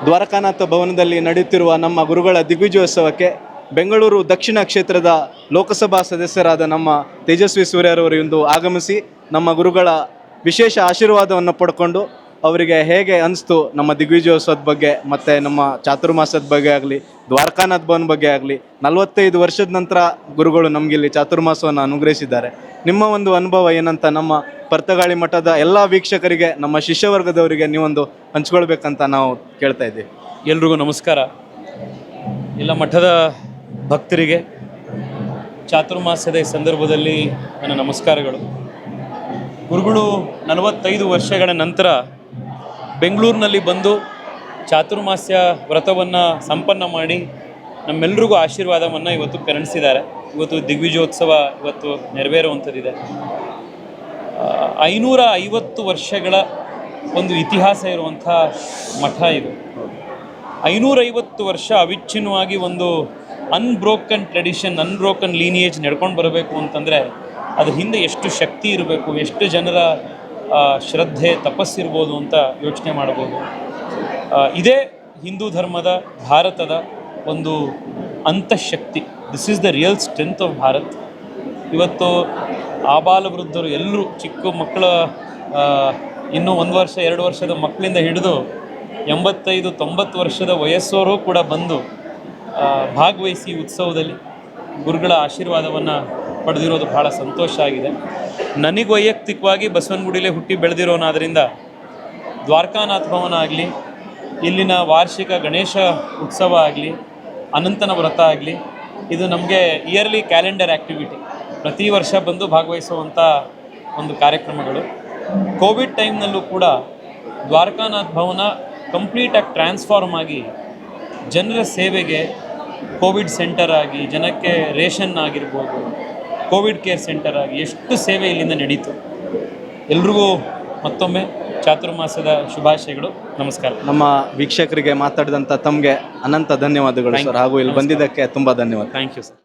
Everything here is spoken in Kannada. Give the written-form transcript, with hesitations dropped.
ದ್ವಾರಕಾನಾಥ ಭವನದಲ್ಲಿ ನಡೆಯುತ್ತಿರುವ ನಮ್ಮ ಗುರುಗಳ ದಿಗ್ವಿಜಯೋತ್ಸವಕ್ಕೆ ಬೆಂಗಳೂರು ದಕ್ಷಿಣ ಕ್ಷೇತ್ರದ ಲೋಕಸಭಾ ಸದಸ್ಯರಾದ ನಮ್ಮ ತೇಜಸ್ವಿ ಸೂರ್ಯರವರು ಇಂದು ಆಗಮಿಸಿ ನಮ್ಮ ಗುರುಗಳ ವಿಶೇಷ ಆಶೀರ್ವಾದವನ್ನು ಪಡ್ಕೊಂಡು ಅವರಿಗೆ ಹೇಗೆ ಅನಿಸ್ತು ನಮ್ಮ ದಿಗ್ವಿಜಯೋತ್ಸವದ ಬಗ್ಗೆ ಮತ್ತು ನಮ್ಮ ಚಾತುರ್ಮಾಸದ ಬಗ್ಗೆ ಆಗಲಿ ದ್ವಾರಕಾನಾಥ ಭವನ ಬಗ್ಗೆ ಆಗಲಿ 45 ವರ್ಷದ ನಂತರ ಗುರುಗಳು ನಮಗಿಲ್ಲಿ ಚಾತುರ್ಮಾಸವನ್ನು ಅನುಗ್ರಹಿಸಿದ್ದಾರೆ. ನಿಮ್ಮ ಒಂದು ಅನುಭವ ಏನಂತ ನಮ್ಮ ಪರ್ತಗಾಳಿ ಮಠದ ಎಲ್ಲ ವೀಕ್ಷಕರಿಗೆ ನಮ್ಮ ಶಿಷ್ಯವರ್ಗದವರಿಗೆ ನೀವೊಂದು ಹಂಚ್ಕೊಳ್ಬೇಕಂತ ನಾವು ಕೇಳ್ತಾ ಇದ್ದೀವಿ. ಎಲ್ರಿಗೂ ನಮಸ್ಕಾರ. ಎಲ್ಲ ಮಠದ ಭಕ್ತರಿಗೆ ಚಾತುರ್ಮಾಸ್ಯದ ಈ ಸಂದರ್ಭದಲ್ಲಿ ನನ್ನ ನಮಸ್ಕಾರಗಳು. ಗುರುಗಳು 45 ವರ್ಷಗಳ ನಂತರ ಬೆಂಗಳೂರಿನಲ್ಲಿ ಬಂದು ಚಾತುರ್ಮಾಸ್ಯ ವ್ರತವನ್ನು ಸಂಪನ್ನ ಮಾಡಿ ನಮ್ಮೆಲ್ಲರಿಗೂ ಆಶೀರ್ವಾದವನ್ನು ಇವತ್ತು ಕರುಣಿಸಿದ್ದಾರೆ. ಇವತ್ತು ದಿಗ್ವಿಜಯೋತ್ಸವ ಇವತ್ತು ನೆರವೇರುವಂಥದ್ದಿದೆ. 550 ವರ್ಷಗಳ ಒಂದು ಇತಿಹಾಸ ಇರುವಂಥ ಮಠ ಇದು. 550 ವರ್ಷ ಅವಿಚ್ಛಿನ್ನವಾಗಿ ಒಂದು ಅನ್ಬ್ರೋಕನ್ ಟ್ರೆಡಿಷನ್, ಅನ್ಬ್ರೋಕನ್ ಲೀನಿಯೇಜ್ ನಡ್ಕೊಂಡು ಬರಬೇಕು ಅಂತಂದರೆ ಅದು ಹಿಂದೆ ಎಷ್ಟು ಶಕ್ತಿ ಇರಬೇಕು, ಎಷ್ಟು ಜನರ ಶ್ರದ್ಧೆ ತಪಸ್ಸಿರ್ಬೋದು ಅಂತ ಯೋಚನೆ ಮಾಡ್ಬೋದು. ಇದೇ ಹಿಂದೂ ಧರ್ಮದ, ಭಾರತದ ಒಂದು ಅಂತಃಶಕ್ತಿ. This is the real strength of Bharat. ಇವತ್ತು ಆಬಾಲ ವೃದ್ಧರು ಎಲ್ಲರೂ, ಚಿಕ್ಕ ಮಕ್ಕಳ ಇನ್ನೂ 1 ವರ್ಷ 2 ವರ್ಷದ ಮಕ್ಕಳಿಂದ ಹಿಡಿದು 85-90 ವರ್ಷದ ವಯಸ್ಸವರು ಕೂಡ ಬಂದು ಭಾಗವಹಿಸಿ ಉತ್ಸವದಲ್ಲಿ ಗುರುಗಳ ಆಶೀರ್ವಾದವನ್ನು ಪಡೆದಿರೋದು ಭಾಳ ಸಂತೋಷ ಆಗಿದೆ. ನನಗೆ ವೈಯಕ್ತಿಕವಾಗಿ ಬಸವನಗುಡಿಲೇ ಹುಟ್ಟಿ ಬೆಳೆದಿರೋನಾದ್ರಿಂದ ದ್ವಾರಕಾನಾಥ ಭವನ ಆಗಲಿ, ಇಲ್ಲಿನ ವಾರ್ಷಿಕ ಗಣೇಶ ಉತ್ಸವ ಆಗಲಿ, ಅನಂತನ ವ್ರತ ಆಗಲಿ, ಇದು ನಮಗೆ ಇಯರ್ಲಿ ಕ್ಯಾಲೆಂಡರ್ ಆ್ಯಕ್ಟಿವಿಟಿ. ಪ್ರತಿ ವರ್ಷ ಬಂದು ಭಾಗವಹಿಸುವಂಥ ಒಂದು ಕಾರ್ಯಕ್ರಮಗಳು. ಕೋವಿಡ್ ಟೈಮ್ನಲ್ಲೂ ಕೂಡ ದ್ವಾರಕಾನಾಥ ಭವನ ಕಂಪ್ಲೀಟಾಗಿ ಟ್ರಾನ್ಸ್ಫಾರ್ಮ್ ಆಗಿ ಜನರ ಸೇವೆಗೆ ಕೋವಿಡ್ ಸೆಂಟರ್ ಆಗಿ, ಜನಕ್ಕೆ ರೇಷನ್ ಆಗಿರ್ಬೋದು, ಕೋವಿಡ್ ಕೇರ್ ಸೆಂಟರ್ ಆಗಿ ಎಷ್ಟು ಸೇವೆ ಇಲ್ಲಿಂದ ನಡೀತು. ಎಲ್ರಿಗೂ ಮತ್ತೊಮ್ಮೆ ಚಾತುರ್ಮಾಸದ ಶುಭಾಶಯಗಳು. ನಮಸ್ಕಾರ. ನಮ್ಮ ವೀಕ್ಷಕರಿಗೆ ಮಾತಾಡಿದಂಥ ತಮಗೆ ಅನಂತ ಧನ್ಯವಾದಗಳು ಸರ್, ಹಾಗೂ ಇಲ್ಲಿ ಬಂದಿದ್ದಕ್ಕೆ ತುಂಬ ಧನ್ಯವಾದ. Thank you sir.